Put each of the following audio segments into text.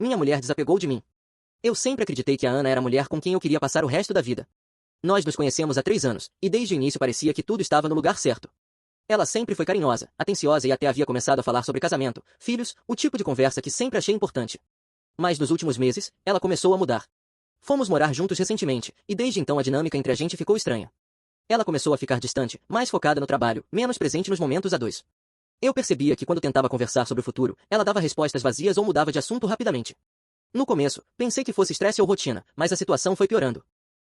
Minha mulher desapegou de mim. Eu sempre acreditei que a Ana era a mulher com quem eu queria passar o resto da vida. Nós nos conhecemos há 3 anos, e desde o início parecia que tudo estava no lugar certo. Ela sempre foi carinhosa, atenciosa e até havia começado a falar sobre casamento, filhos, o tipo de conversa que sempre achei importante. Mas nos últimos meses, ela começou a mudar. Fomos morar juntos recentemente, e desde então a dinâmica entre a gente ficou estranha. Ela começou a ficar distante, mais focada no trabalho, menos presente nos momentos a dois. Eu percebia que quando tentava conversar sobre o futuro, ela dava respostas vazias ou mudava de assunto rapidamente. No começo, pensei que fosse estresse ou rotina, mas a situação foi piorando.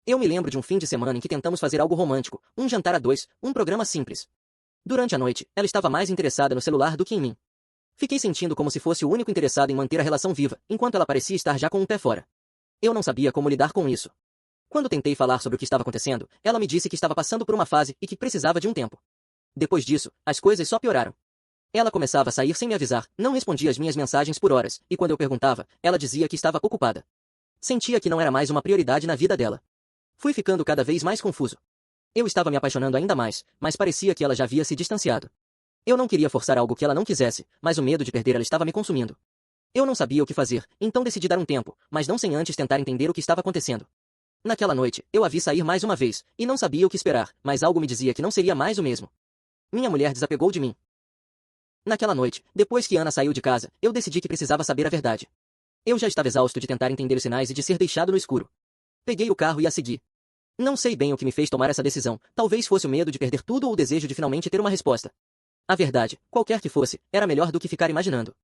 Eu me lembro de um fim de semana em que tentamos fazer algo romântico, um jantar a dois, um programa simples. Durante a noite, ela estava mais interessada no celular do que em mim. Fiquei sentindo como se fosse o único interessado em manter a relação viva, enquanto ela parecia estar já com o pé fora. Eu não sabia como lidar com isso. Quando tentei falar sobre o que estava acontecendo, ela me disse que estava passando por uma fase e que precisava de um tempo. Depois disso, as coisas só pioraram. Ela começava a sair sem me avisar, não respondia às minhas mensagens por horas, e quando eu perguntava, ela dizia que estava ocupada. Sentia que não era mais uma prioridade na vida dela. Fui ficando cada vez mais confuso. Eu estava me apaixonando ainda mais, mas parecia que ela já havia se distanciado. Eu não queria forçar algo que ela não quisesse, mas o medo de perder ela estava me consumindo. Eu não sabia o que fazer, então decidi dar um tempo, mas não sem antes tentar entender o que estava acontecendo. Naquela noite, eu a vi sair mais uma vez, e não sabia o que esperar, mas algo me dizia que não seria mais o mesmo. Minha mulher desapegou de mim. Naquela noite, depois que Ana saiu de casa, eu decidi que precisava saber a verdade. Eu já estava exausto de tentar entender os sinais e de ser deixado no escuro. Peguei o carro e a segui. Não sei bem o que me fez tomar essa decisão, talvez fosse o medo de perder tudo ou o desejo de finalmente ter uma resposta. A verdade, qualquer que fosse, era melhor do que ficar imaginando.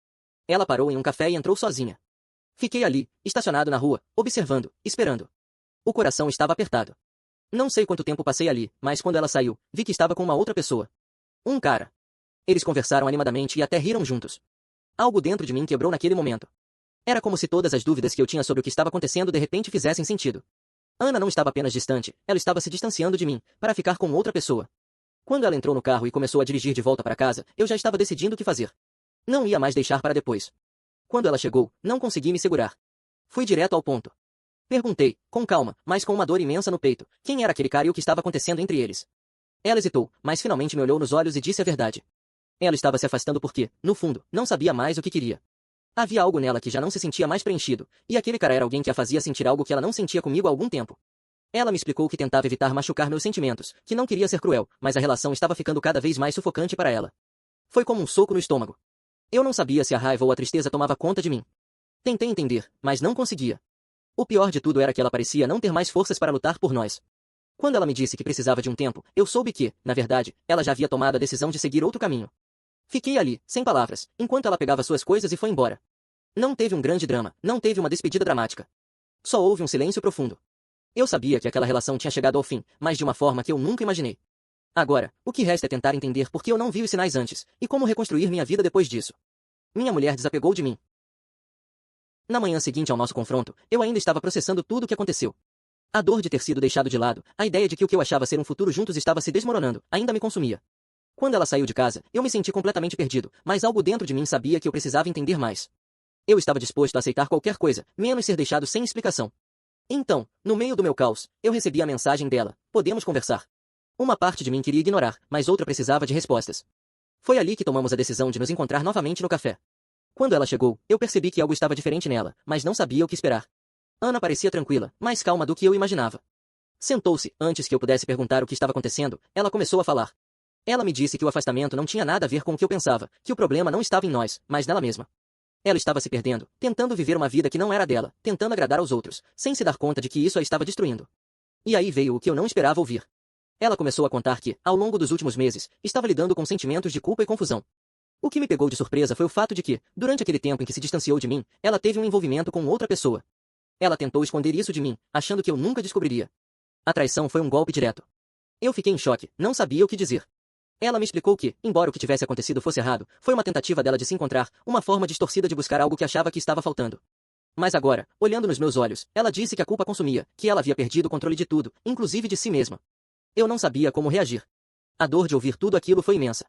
Ela parou em um café e entrou sozinha. Fiquei ali, estacionado na rua, observando, esperando. O coração estava apertado. Não sei quanto tempo passei ali, mas quando ela saiu, vi que estava com uma outra pessoa. Um cara. Eles conversaram animadamente e até riram juntos. Algo dentro de mim quebrou naquele momento. Era como se todas as dúvidas que eu tinha sobre o que estava acontecendo de repente fizessem sentido. Ana não estava apenas distante, ela estava se distanciando de mim, para ficar com outra pessoa. Quando ela entrou no carro e começou a dirigir de volta para casa, eu já estava decidindo o que fazer. Não ia mais deixar para depois. Quando ela chegou, não consegui me segurar. Fui direto ao ponto. Perguntei, com calma, mas com uma dor imensa no peito, quem era aquele cara e o que estava acontecendo entre eles. Ela hesitou, mas finalmente me olhou nos olhos e disse a verdade. Ela estava se afastando porque, no fundo, não sabia mais o que queria. Havia algo nela que já não se sentia mais preenchido, e aquele cara era alguém que a fazia sentir algo que ela não sentia comigo há algum tempo. Ela me explicou que tentava evitar machucar meus sentimentos, que não queria ser cruel, mas a relação estava ficando cada vez mais sufocante para ela. Foi como um soco no estômago. Eu não sabia se a raiva ou a tristeza tomava conta de mim. Tentei entender, mas não conseguia. O pior de tudo era que ela parecia não ter mais forças para lutar por nós. Quando ela me disse que precisava de um tempo, eu soube que, na verdade, ela já havia tomado a decisão de seguir outro caminho. Fiquei ali, sem palavras, enquanto ela pegava suas coisas e foi embora. Não teve um grande drama, não teve uma despedida dramática. Só houve um silêncio profundo. Eu sabia que aquela relação tinha chegado ao fim, mas de uma forma que eu nunca imaginei. Agora, o que resta é tentar entender por que eu não vi os sinais antes, e como reconstruir minha vida depois disso. Minha mulher desapegou de mim. Na manhã seguinte ao nosso confronto, eu ainda estava processando tudo o que aconteceu. A dor de ter sido deixado de lado, a ideia de que o que eu achava ser um futuro juntos estava se desmoronando, ainda me consumia. Quando ela saiu de casa, eu me senti completamente perdido, mas algo dentro de mim sabia que eu precisava entender mais. Eu estava disposto a aceitar qualquer coisa, menos ser deixado sem explicação. Então, no meio do meu caos, eu recebi a mensagem dela: podemos conversar. Uma parte de mim queria ignorar, mas outra precisava de respostas. Foi ali que tomamos a decisão de nos encontrar novamente no café. Quando ela chegou, eu percebi que algo estava diferente nela, mas não sabia o que esperar. Ana parecia tranquila, mais calma do que eu imaginava. Sentou-se, antes que eu pudesse perguntar o que estava acontecendo, ela começou a falar. Ela me disse que o afastamento não tinha nada a ver com o que eu pensava, que o problema não estava em nós, mas nela mesma. Ela estava se perdendo, tentando viver uma vida que não era dela, tentando agradar aos outros, sem se dar conta de que isso a estava destruindo. E aí veio o que eu não esperava ouvir. Ela começou a contar que, ao longo dos últimos meses, estava lidando com sentimentos de culpa e confusão. O que me pegou de surpresa foi o fato de que, durante aquele tempo em que se distanciou de mim, ela teve um envolvimento com outra pessoa. Ela tentou esconder isso de mim, achando que eu nunca descobriria. A traição foi um golpe direto. Eu fiquei em choque, não sabia o que dizer. Ela me explicou que, embora o que tivesse acontecido fosse errado, foi uma tentativa dela de se encontrar, uma forma distorcida de buscar algo que achava que estava faltando. Mas agora, olhando nos meus olhos, ela disse que a culpa consumia, que ela havia perdido o controle de tudo, inclusive de si mesma. Eu não sabia como reagir. A dor de ouvir tudo aquilo foi imensa.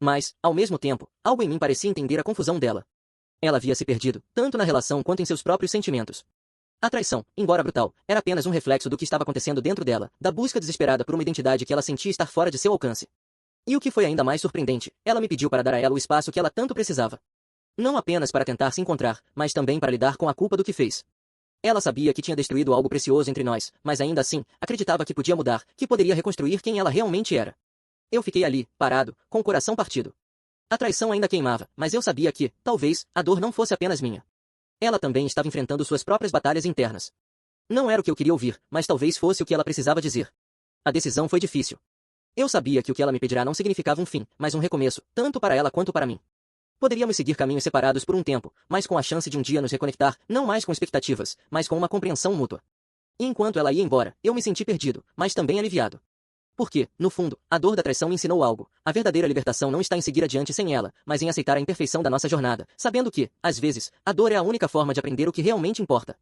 Mas, ao mesmo tempo, algo em mim parecia entender a confusão dela. Ela havia se perdido, tanto na relação quanto em seus próprios sentimentos. A traição, embora brutal, era apenas um reflexo do que estava acontecendo dentro dela, da busca desesperada por uma identidade que ela sentia estar fora de seu alcance. E o que foi ainda mais surpreendente, ela me pediu para dar a ela o espaço que ela tanto precisava. Não apenas para tentar se encontrar, mas também para lidar com a culpa do que fez. Ela sabia que tinha destruído algo precioso entre nós, mas ainda assim, acreditava que podia mudar, que poderia reconstruir quem ela realmente era. Eu fiquei ali, parado, com o coração partido. A traição ainda queimava, mas eu sabia que, talvez, a dor não fosse apenas minha. Ela também estava enfrentando suas próprias batalhas internas. Não era o que eu queria ouvir, mas talvez fosse o que ela precisava dizer. A decisão foi difícil. Eu sabia que o que ela me pedirá não significava um fim, mas um recomeço, tanto para ela quanto para mim. Poderíamos seguir caminhos separados por um tempo, mas com a chance de um dia nos reconectar, não mais com expectativas, mas com uma compreensão mútua. E enquanto ela ia embora, eu me senti perdido, mas também aliviado. Porque, no fundo, a dor da traição me ensinou algo. A verdadeira libertação não está em seguir adiante sem ela, mas em aceitar a imperfeição da nossa jornada, sabendo que, às vezes, a dor é a única forma de aprender o que realmente importa.